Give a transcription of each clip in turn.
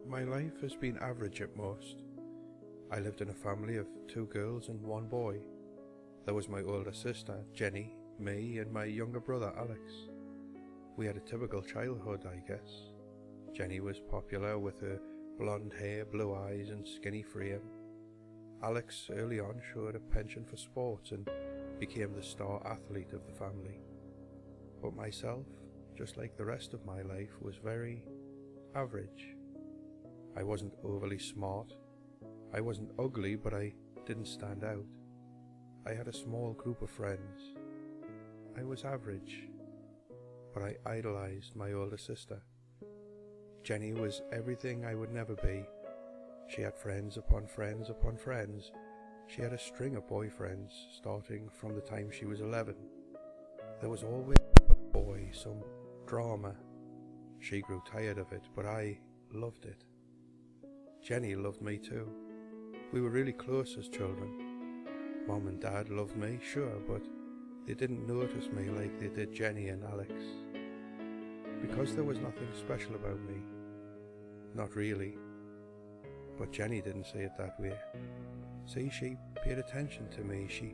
My life has been average at most. I lived in a family of 2 girls and 1 boy. There was my older sister, Jenny, me, and my younger brother, Alex. We had a typical childhood, I guess. Jenny was popular with her blonde hair, blue eyes, and skinny frame. Alex early on showed a penchant for sports and became the star athlete of the family. But myself, just like the rest of my life, was very average. I wasn't overly smart. I wasn't ugly, but I didn't stand out. I had a small group of friends. I was average, but I idolized my older sister. Jenny was everything I would never be. She had friends upon friends upon friends. She had a string of boyfriends, starting from the time she was 11. There was always a boy, some drama. She grew tired of it, but I loved it. Jenny loved me too. We were really close as children. Mom and Dad loved me, sure, but they didn't notice me like they did Jenny and Alex. Because there was nothing special about me. Not really. But Jenny didn't say it that way. See, she paid attention to me. She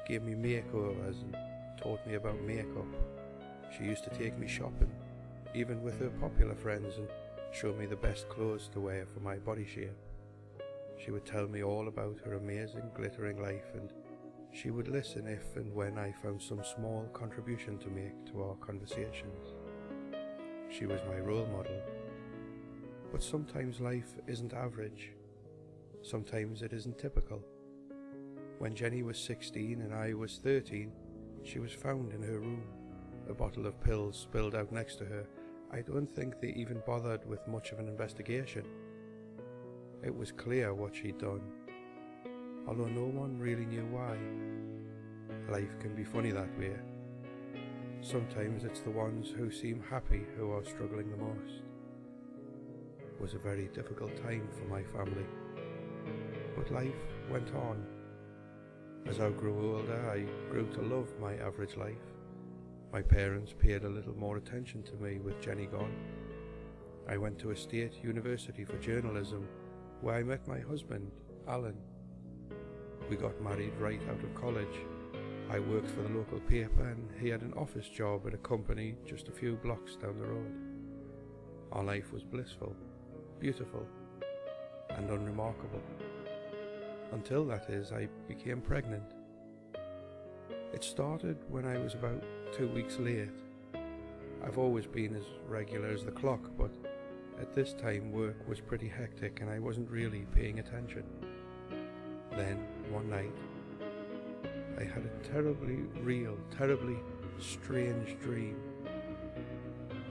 gave me makeovers and taught me about makeup. She used to take me shopping, even with her popular friends, and show me the best clothes to wear for my body shape. She would tell me all about her amazing, glittering life, and she would listen if and when I found some small contribution to make to our conversations. She was my role model. But sometimes life isn't average. Sometimes it isn't typical. When Jenny was 16 and I was 13, she was found in her room, a bottle of pills spilled out next to her. I don't think they even bothered with much of an investigation. It was clear what she'd done, although no one really knew why. Life can be funny that way. Sometimes it's the ones who seem happy who are struggling the most. It was a very difficult time for my family, but life went on. As I grew older, I grew to love my average life. My parents paid a little more attention to me with Jenny gone. I went to a state university for journalism, where I met my husband, Alan. We got married right out of college. I worked for the local paper and he had an office job at a company just a few blocks down the road. Our life was blissful, beautiful, and unremarkable. Until, that is, I became pregnant. It started when I was about 2 weeks late. I've always been as regular as the clock, but at this time work was pretty hectic and I wasn't really paying attention. Then, one night, I had a terribly real, terribly strange dream.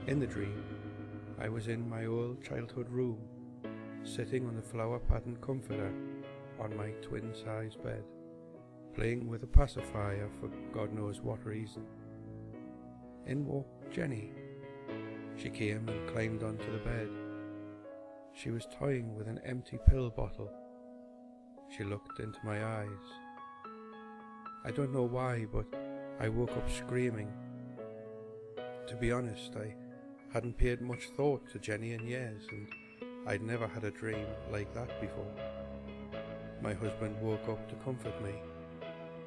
In the dream, I was in my old childhood room, sitting on the flower-patterned comforter on my twin-size bed, playing with a pacifier for God knows what reason. In walked Jenny. She came and climbed onto the bed. She was toying with an empty pill bottle. She looked into my eyes. I don't know why, but I woke up screaming. To be honest, I hadn't paid much thought to Jenny in years, and I'd never had a dream like that before. My husband woke up to comfort me,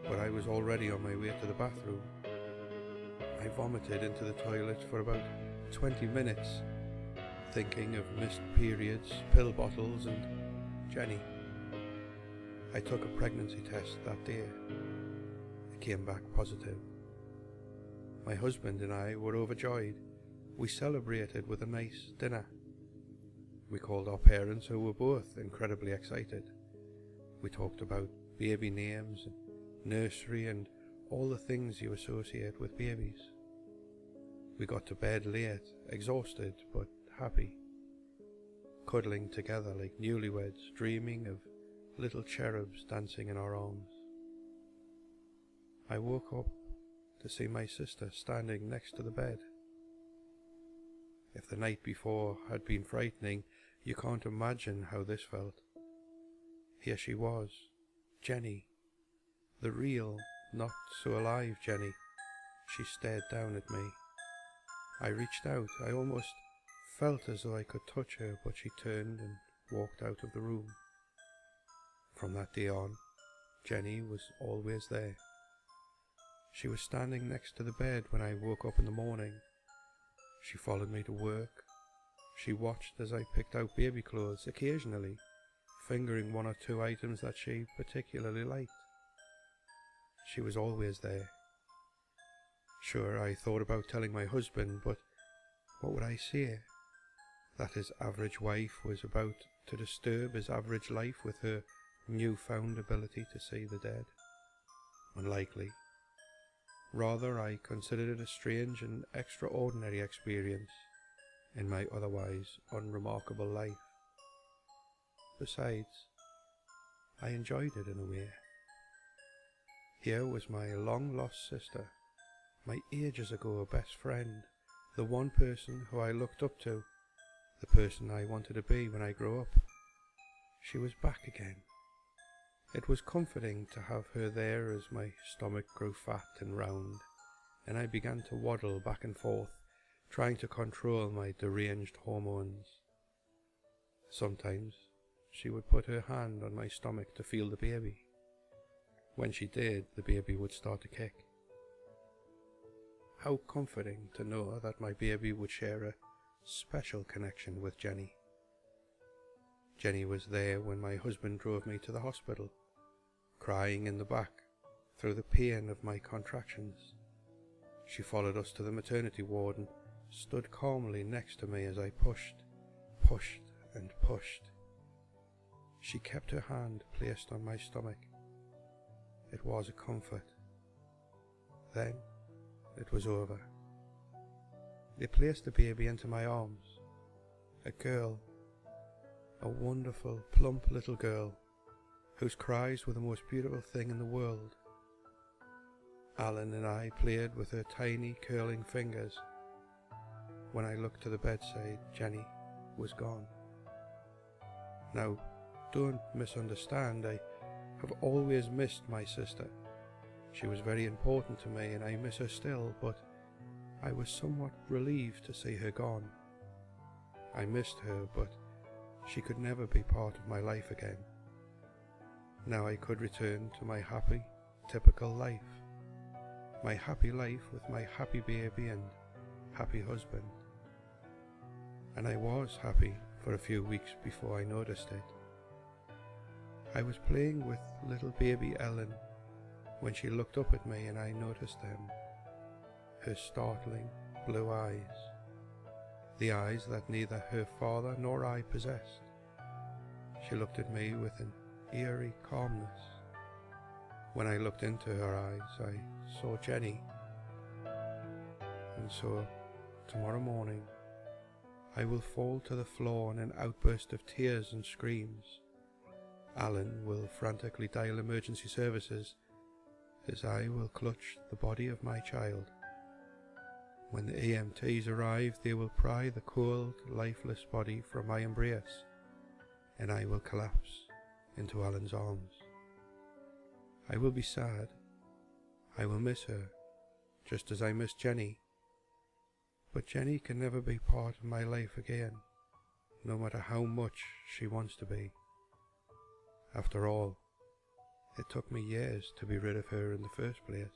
but I was already on my way to the bathroom. I vomited into the toilet for about 20 minutes, thinking of missed periods, pill bottles, and Jenny. I took a pregnancy test that day. It came back positive. My husband and I were overjoyed. We celebrated with a nice dinner. We called our parents, who were both incredibly excited. We talked about baby names and nursery and all the things you associate with babies. We got to bed late, exhausted but happy, cuddling together like newlyweds, dreaming of little cherubs dancing in our arms. I woke up to see my sister standing next to the bed. If the night before had been frightening, you can't imagine how this felt. Here she was, Jenny, the real, not so alive Jenny. She stared down at me. I reached out. I almost felt as though I could touch her, but she turned and walked out of the room. From that day on, Jenny was always there. She was standing next to the bed when I woke up in the morning. She followed me to work. She watched as I picked out baby clothes, occasionally fingering one or two items that she particularly liked. She was always there. Sure, I thought about telling my husband, but what would I say? That his average wife was about to disturb his average life with her newfound ability to see the dead? Unlikely. Rather, I considered it a strange and extraordinary experience in my otherwise unremarkable life. Besides, I enjoyed it in a way. Here was my long-lost sister, my ages ago best friend, the one person who I looked up to, the person I wanted to be when I grew up. She was back again. It was comforting to have her there as my stomach grew fat and round, and I began to waddle back and forth, trying to control my deranged hormones. Sometimes she would put her hand on my stomach to feel the baby. When she did, the baby would start to kick. How comforting to know that my baby would share a special connection with Jenny. Jenny was there when my husband drove me to the hospital, crying in the back through the pain of my contractions. She followed us to the maternity ward and stood calmly next to me as I pushed and pushed. She kept her hand placed on my stomach. It was a comfort. Then it was over. They placed the baby into my arms. A girl, a wonderful, plump little girl, whose cries were the most beautiful thing in the world. Alan and I played with her tiny, curling fingers. When I looked to the bedside, Jenny was gone. Now, don't misunderstand, I have always missed my sister. She was very important to me and I miss her still, but I was somewhat relieved to see her gone. I missed her, but she could never be part of my life again. Now I could return to my happy, typical life. My happy life with my happy baby and happy husband. And I was happy for a few weeks before I noticed it. I was playing with little baby Ellen when she looked up at me and I noticed them. Her startling blue eyes. The eyes that neither her father nor I possessed. She looked at me with an eerie calmness. When I looked into her eyes, I saw Jenny. And so, tomorrow morning, I will fall to the floor in an outburst of tears and screams. Alan will frantically dial emergency services as I will clutch the body of my child. When the EMTs arrive, they will pry the cold, lifeless body from my embrace, and I will collapse into Alan's arms. I will be sad. I will miss her, just as I miss Jenny. But Jenny can never be part of my life again, no matter how much she wants to be. After all, it took me years to be rid of her in the first place.